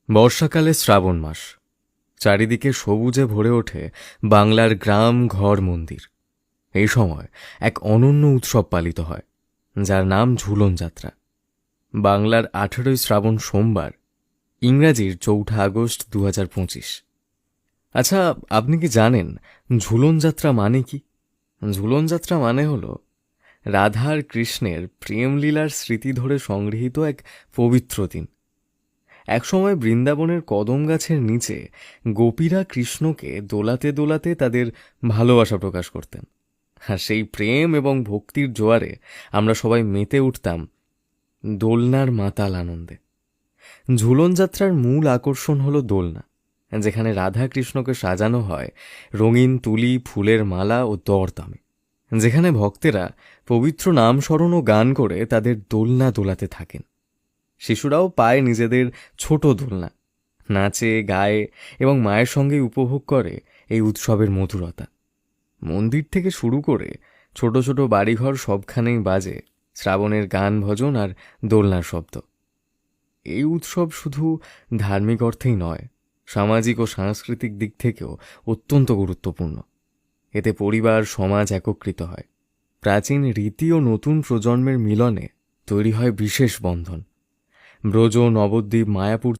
বর্ষাকালে শ্রাবণ মাস, চারিদিকে সবুজে ভরে ওঠে বাংলার গ্রাম, ঘর, মন্দির। এই সময় এক অনন্য উৎসব পালিত হয়, যার নাম ঝুলন যাত্রা। বাংলার 18ই শ্রাবণ সোমবার, ইংরাজির 4 আগস্ট 2025। আচ্ছা, আপনি কি জানেন ঝুলন যাত্রা মানে কি? ঝুলন যাত্রা মানে হল রাধা আর কৃষ্ণের প্রেমলীলার স্মৃতি ধরে সংগৃহীত এক পবিত্র দিন। একসময় বৃন্দাবনের কদম গাছের নিচে গোপীরা কৃষ্ণকে দোলাতে দোলাতে তাদের ভালোবাসা প্রকাশ করতেন, আর সেই প্রেম এবং ভক্তির জোয়ারে আমরা সবাই মেতে উঠতাম দোলনার মাতাল আনন্দে। ঝুলন যাত্রার মূল আকর্ষণ হলো দোলনা, যেখানে রাধা কৃষ্ণকে সাজানো হয় রঙিন তুলি, ফুলের মালা ও দরদামে, যেখানে ভক্তেরা পবিত্র নাম স্মরণ ও গান করে তাদের দোলনা দোলাতে থাকেন। শিশুরাও পায় নিজেদের ছোট দোলনা, নাচে, গায়ে এবং মায়ের সঙ্গে উপভোগ করে এই উৎসবের মধুরতা। মন্দির থেকে শুরু করে ছোট ছোট বাড়িঘর সবখানেই বাজে শ্রাবণের গান, ভজন আর দোলনার শব্দ। এই উৎসব শুধু ধার্মিক অর্থেই নয়, সামাজিক ও সাংস্কৃতিক দিক থেকেও অত্যন্ত গুরুত্বপূর্ণ। এতে পরিবার, সমাজ একত্রিত হয়। প্রাচীন রীতি ও নতুন প্রজন্মের মিলনে তৈরি হয় বিশেষ বন্ধন। ব্রজ, নবদ্বীপ, মায়াপুর